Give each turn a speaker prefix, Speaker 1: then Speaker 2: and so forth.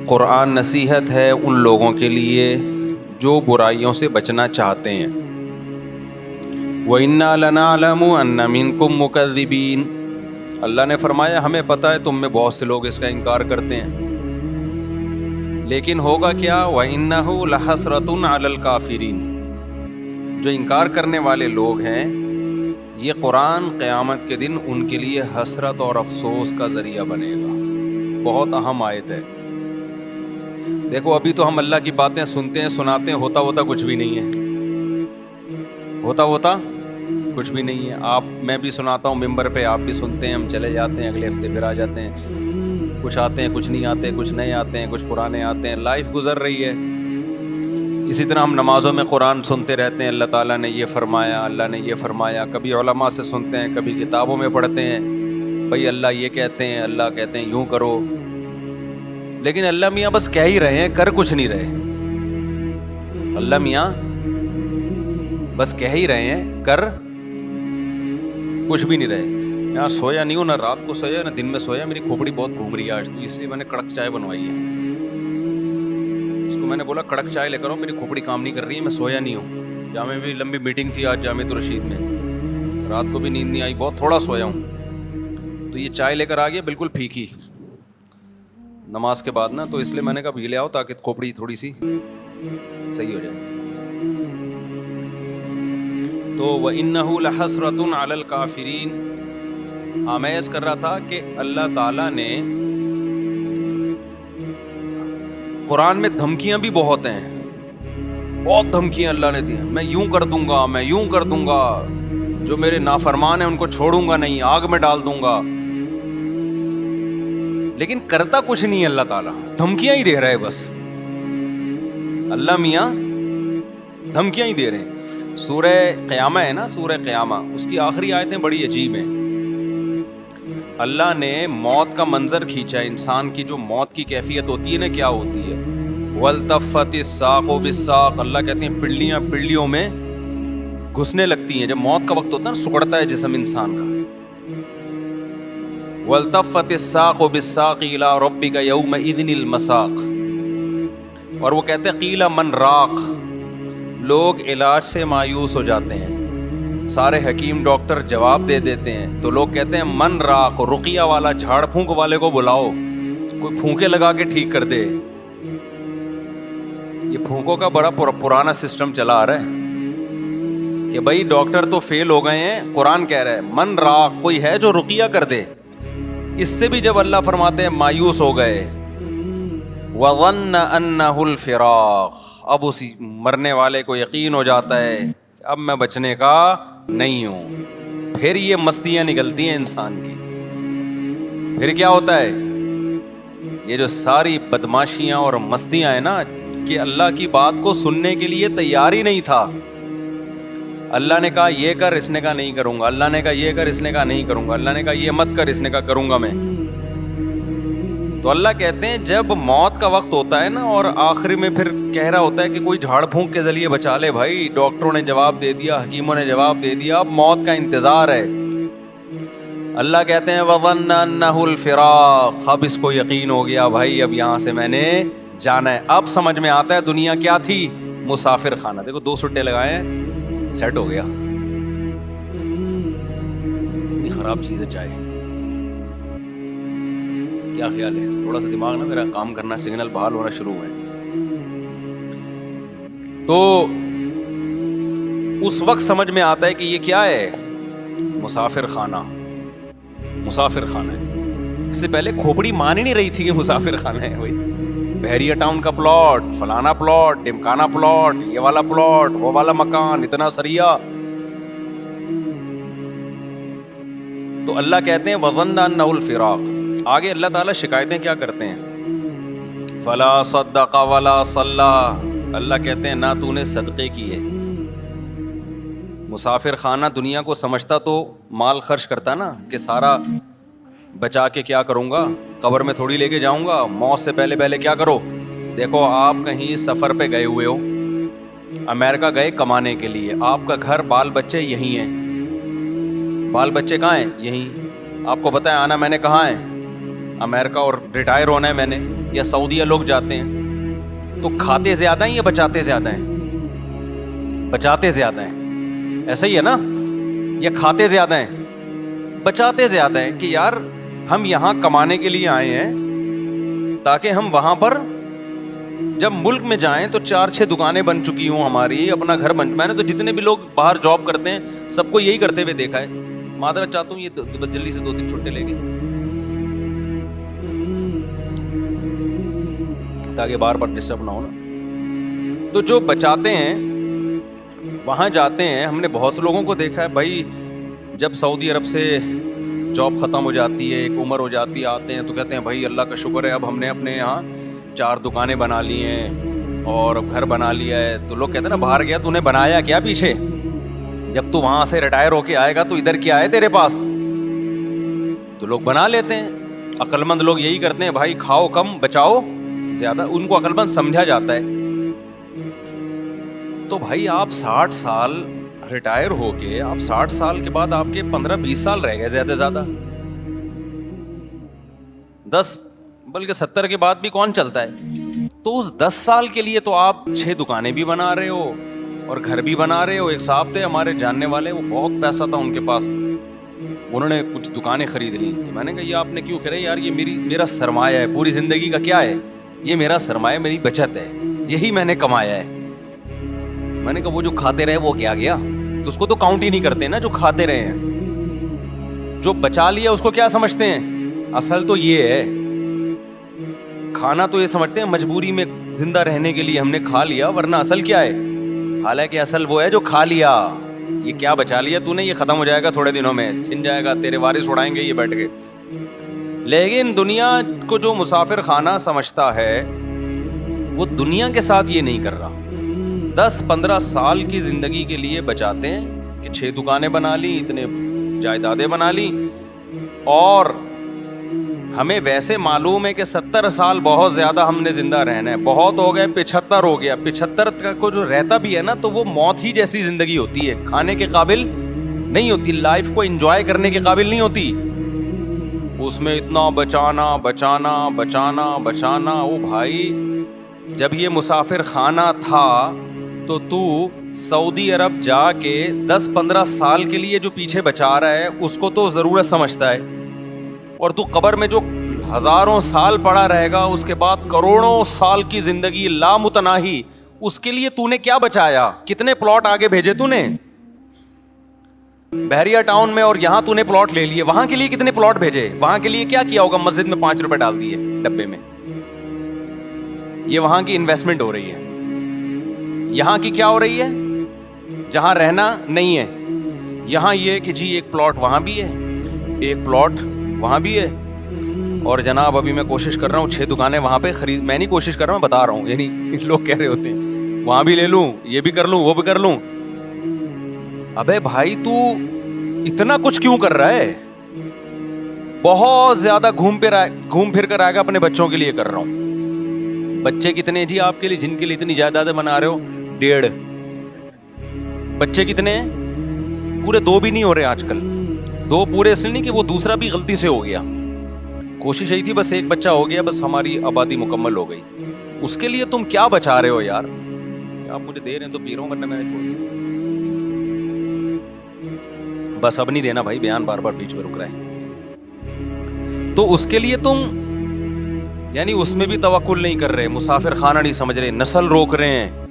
Speaker 1: قرآن نصیحت ہے ان لوگوں کے لیے جو برائیوں سے بچنا چاہتے ہیں. وَإِنَّا لَنَعْلَمُ أَنَّ مِنكُم مُّكَذِّبِينَ. اللہ نے فرمایا ہمیں پتہ ہے تم میں بہت سے لوگ اس کا انکار کرتے ہیں، لیکن ہوگا کیا؟ وَإِنَّهُ لَحَسْرَةٌ عَلَى الْكَافِرِينَ. جو انکار کرنے والے لوگ ہیں، یہ قرآن قیامت کے دن ان کے لیے حسرت اور افسوس کا ذریعہ بنے گا. بہت اہم آیت ہے. دیکھو ابھی تو ہم اللہ کی باتیں سنتے ہیں، سناتے ہیں، ہوتا کچھ بھی نہیں ہے. ہوتا کچھ بھی نہیں ہے. میں بھی سناتا ہوں ممبر پہ، آپ بھی سنتے ہیں، ہم چلے جاتے ہیں، اگلے ہفتے پھر آ جاتے ہیں. کچھ آتے ہیں، کچھ نہیں آتے، کچھ نئے آتے ہیں، کچھ پرانے آتے ہیں. لائف گزر رہی ہے. اسی طرح ہم نمازوں میں قرآن سنتے رہتے ہیں، اللہ تعالیٰ نے یہ فرمایا، اللہ نے یہ فرمایا. کبھی علماء سے سنتے ہیں، کبھی کتابوں میں پڑھتے ہیں، بھائی اللہ یہ کہتے ہیں، اللہ کہتے ہیں یوں کرو. لیکن اللہ میاں بس کہہ ہی رہے ہیں، کر کچھ نہیں رہے. اللہ میاں بس کہہ ہی رہے ہیں، کر کچھ بھی نہیں رہے. یہاں سویا نہیں ہوں، نہ رات کو سویا نہ دن میں سویا. میری کھوپڑی بہت گھوم رہی ہے آج، تو اس لیے میں نے کڑک چائے بنوائی ہے. اس کو میں نے بولا کڑک چائے لے کر آؤ، میری کھوپڑی کام نہیں کر رہی ہے، میں سویا نہیں ہوں. جامع میں بھی لمبی میٹنگ تھی آج، جامعۃ الرشید میں. رات کو بھی نیند نہیں آئی، بہت تھوڑا سویا ہوں. تو یہ چائے لے کر آ گیا، بالکل پھیکی نماز کے بعد نا، تو اس لیے میں نے کہا یہ لے آؤ تاکہ کھوپڑی تھوڑی سی صحیح ہو جائے. تو وَإِنَّهُ لَحَسْرَةٌ عَلَى الْكَافِرِينَ. آمیز کر رہا تھا کہ اللہ تعالیٰ نے قرآن میں دھمکیاں بھی بہت ہیں، بہت دھمکیاں اللہ نے دی ہیں. میں یوں کر دوں گا، میں یوں کر دوں گا، جو میرے نافرمان ہیں ان کو چھوڑوں گا نہیں، آگ میں ڈال دوں گا. لیکن کرتا کچھ نہیں ہے اللہ تعالیٰ، دھمکیاں ہی دے رہا ہے بس. اللہ میاں دھمکیاں ہی دے رہے ہیں. سورہ قیامہ ہے نا، سورہ قیامہ، اس کی آخری آیتیں بڑی عجیب ہیں. اللہ نے موت کا منظر کھینچا ہے. انسان کی جو موت کی کیفیت ہوتی ہے نا، کیا ہوتی ہے؟ وَالْتَفَّتِ السَّاقُ بِالسَّاقِ. اللہ کہتے ہیں پنڈلیاں پنڈلیوں میں گھسنے لگتی ہیں. جب موت کا وقت ہوتا ہے نا، سکڑتا ہے جسم انسان کا. وَالْتَفَّتِ السَّاقُ بِالسَّاقِ إِلَىٰ رَبِّكَ يَوْمَئِذٍ الْمَسَاقُ. اور وہ کہتے ہیں قِيلَ مَنْ رَاقٍ. لوگ علاج سے مایوس ہو جاتے ہیں، سارے حکیم ڈاکٹر جواب دے دیتے ہیں، تو لوگ کہتے ہیں من راق، رقیہ والا، جھاڑ پھونک والے کو بلاؤ، کوئی پھونکے لگا کے ٹھیک کر دے. یہ پھونکوں کا بڑا پرانا سسٹم چلا آ رہا ہے کہ بھائی ڈاکٹر تو فیل ہو گئے ہیں، قرآن کہہ رہا ہے من راق، کوئی ہے جو رقیہ کر دے. اس سے بھی جب اللہ فرماتے ہیں مایوس ہو گئے. وَظَنَّ أَنَّهُ الْفِرَاقُ. اب اسی مرنے والے کو یقین ہو جاتا ہے اب میں بچنے کا نہیں ہوں. پھر یہ مستیاں نکلتی ہیں انسان کی. پھر کیا ہوتا ہے؟ یہ جو ساری بدماشیاں اور مستیاں ہیں نا، کہ اللہ کی بات کو سننے کے لیے تیار ہی نہیں تھا. اللہ نے کہا یہ کر، اس نے کہا نہیں کروں گا. اللہ نے کہا یہ کر، اس نے کہا نہیں کروں گا. اللہ نے کہا یہ مت کر، اس نے کہا کروں گا میں. تو اللہ کہتے ہیں جب موت کا وقت ہوتا ہے نا، اور آخری میں پھر کہہ رہا ہوتا ہے کہ کوئی جھاڑ پھونک کے ذریعے بچا لے. بھائی ڈاکٹروں نے جواب دے دیا، حکیموں نے جواب دے دیا، اب موت کا انتظار ہے. اللہ کہتے ہیں وَظَنَّ أَنَّهُ الْفِرَاقُ. اب اس کو یقین ہو گیا بھائی اب یہاں سے میں نے جانا ہے. اب سمجھ میں آتا ہے دنیا کیا تھی، مسافر خانہ. دیکھو 2 سٹے لگائے ہیں، سیٹ ہو گیا. اتنی خراب چیز ہے چائے. کیا خیال ہے؟ تھوڑا سا دماغ نا میرا کام کرنا، سگنل بحال ہونا شروع ہوئے. تو اس وقت سمجھ میں آتا ہے کہ یہ کیا ہے، مسافر خانہ. مسافر خانہ ہے. اس سے پہلے کھوپڑی مان ہی نہیں رہی تھی کہ مسافر خانہ ہے. وہی بحریہ ٹاؤن کا پلاٹ، فلانا پلاٹ، ڈمکانا پلاٹ، یہ والا پلاٹ، وہ والا مکان، اتنا سریا. تو اللہ کہتے ہیں وَظَنَّ أَنَّهُ الْفِرَاقُ. آگے اللہ تعالیٰ شکایتیں کیا کرتے ہیں؟ فَلَا صَدَّقَ وَلَا صَلَّى. اللہ کہتے ہیں نہ تو نے صدقے کیے. مسافر خانہ دنیا کو سمجھتا تو مال خرچ کرتا نا، کہ سارا بچا کے کیا کروں گا، قبر میں تھوڑی لے کے جاؤں گا. موت سے پہلے پہلے کیا کرو. دیکھو آپ کہیں سفر پہ گئے ہوئے ہو، امریکہ گئے کمانے کے لیے، آپ کا گھر بال بچے یہیں ہیں. بال بچے کہاں ہیں؟ یہیں. آپ کو پتہ ہے آنا میں نے کہاں ہے؟ امریکہ اور ریٹائر ہونا ہے میں نے, یا سعودیہ لوگ جاتے ہیں, تو کھاتے زیادہ ہیں یا بچاتے زیادہ ہیں؟ بچاتے زیادہ ہیں, ایسا ہی ہے نا, یا کھاتے زیادہ ہیں؟ بچاتے زیادہ ہیں, کہ یار ہم یہاں کمانے کے لیے آئے ہیں تاکہ ہم وہاں پر جب ملک میں جائیں تو 4-6 دکانیں بن چکی ہوں ہماری, اپنا گھر بن. میں نے تو جتنے بھی لوگ باہر جاب کرتے ہیں سب کو یہی کرتے ہوئے دیکھا ہے. معذرت چاہتا ہوں, یہ بس جلدی سے 2-3 چھٹے لے گئے تاکہ بار بار ڈسٹرب نہ ہو نا. تو جو بچاتے ہیں وہاں جاتے ہیں, ہم نے بہت سے لوگوں کو دیکھا ہے بھائی, جب سعودی عرب سے جاب ختم ہو جاتی ہے, ایک عمر ہو جاتی ہے, آتے ہیں تو کہتے ہیں بھائی اللہ کا شکر ہے اب ہم نے اپنے یہاں 4 دکانیں بنا لی ہیں اور اب گھر بنا لیا ہے. تو لوگ کہتے ہیں نا باہر گیا تو نے بنایا کیا پیچھے, جب تو وہاں سے ریٹائر ہو کے آئے گا تو ادھر کیا ہے تیرے پاس. تو لوگ بنا لیتے ہیں. عقل مند لوگ یہی کرتے ہیں بھائی, کھاؤ کم بچاؤ زیادہ, ان کو عقل مند سمجھا جاتا ہے. تو بھائی آپ 60 سال ریٹائر ہو کے, آپ 60 سال کے بعد آپ کے 15-20 سال رہ گئے زیادہ سے زیادہ, 10 بلکہ 70 کے بعد بھی کون چلتا ہے. تو اس 10 سال کے لیے تو آپ 6 دکانیں بھی بنا رہے ہو اور گھر بھی بنا رہے ہو. ایک صاحب تھے ہمارے جاننے والے, وہ بہت پیسہ تھا ان کے پاس, انہوں نے کچھ دکانیں خرید لی. تو میں نے کہا یہ آپ نے کیوں خریدا؟ یار یہ میرا سرمایہ ہے پوری زندگی کا. کیا ہے یہ؟ میرا سرمایہ, میری بچت ہے, یہی میں نے کمایا ہے. میں نے کہا وہ جو کھاتے رہے وہ کیا گیا؟ تو اس کو تو کاؤنٹ ہی نہیں کرتے نا جو کھاتے رہے ہیں. جو بچا لیا اس کو کیا سمجھتے ہیں؟ اصل تو یہ ہے, کھانا تو یہ سمجھتے ہیں مجبوری میں زندہ رہنے کے لیے ہم نے کھا لیا, ورنہ اصل کیا ہے؟ حالانکہ اصل وہ ہے جو کھا لیا. یہ کیا بچا لیا تو نے, یہ ختم ہو جائے گا تھوڑے دنوں میں, چھن جائے گا, تیرے وارث اڑائیں گے یہ بیٹھ کے. لیکن دنیا کو جو مسافر خانہ سمجھتا ہے وہ دنیا کے ساتھ یہ نہیں کر رہا. 10-15 سال کی زندگی کے لیے بچاتے ہیں کہ 6 دکانیں بنا لی, اتنے جائیدادیں بنا لی, اور ہمیں ویسے معلوم ہے کہ 70 سال بہت زیادہ ہم نے زندہ رہنا ہے. بہت ہو گئے 75 ہو گیا. 75 کا کو جو رہتا بھی ہے نا تو وہ موت ہی جیسی زندگی ہوتی ہے, کھانے کے قابل نہیں ہوتی, لائف کو انجوائے کرنے کے قابل نہیں ہوتی. اس میں اتنا بچانا بچانا بچانا بچانا. او بھائی جب یہ مسافر خانہ تھا تو سعودی عرب جا کے 10-15 سال کے لیے جو پیچھے بچا رہا ہے اس کو تو ضرورت سمجھتا ہے, اور تو قبر میں جو ہزاروں سال پڑا رہے گا, اس کے بعد کروڑوں سال کی زندگی لامتناہی, اس کے لیے تو نے کیا بچایا؟ کتنے پلاٹ آگے بھیجے تو نے بحریہ ٹاؤن میں, اور یہاں تو نے پلاٹ لے لیے, وہاں کے لیے کتنے پلاٹ بھیجے؟ وہاں کے لیے کیا کیا ہوگا؟ مسجد میں 5 روپے ڈال دیے ڈبے میں. یہ وہاں کی انویسٹمنٹ ہو رہی ہے. یہاں کی کیا ہو رہی ہے؟ جہاں رہنا نہیں ہے, یہاں یہ کہ جی ایک پلاٹ وہاں بھی ہے, ایک پلاٹ وہاں بھی ہے, اور جناب ابھی میں کوشش کر رہا ہوں 6 دکانیں وہاں پہ خرید. میں نہیں کوشش کر رہا ہوں, بتا رہا ہوں, یعنی لوگ کہہ رہے ہوتے ہیں وہاں بھی لے لوں, یہ بھی کر لوں, وہ بھی کر لوں. ابے بھائی تو اتنا کچھ کیوں کر رہا ہے؟ بہت زیادہ گھوم پھر کر آئے گا. اپنے بچوں کے لیے کر رہا ہوں. بچے کتنے جی آپ کے لیے جن کے لیے اتنی جائیدادیں بنا رہے ہو؟ 1.5 بچے کتنے ہیں؟ پورے 2 بھی نہیں ہو رہے آج کل. 2 پورے اس لیے نہیں کہ وہ دوسرا بھی غلطی سے ہو گیا, کوشش یہی تھی بس 1 بچہ ہو گیا, بس ہماری آبادی مکمل ہو گئی. اس کے لیے تم کیا بچا رہے ہو یار؟ آپ مجھے دے رہے ہیں تو پی رہا ہوں, ورنہ میں نے چھوڑ دیا. بس اب نہیں دینا بھائی, بیان بار بار بیچ میں رک رہا ہے. تو اس کے لیے تم یعنی اس میں بھی توکل نہیں کر رہے, مسافر خانہ نہیں سمجھ رہے, نسل روک رہے ہیں,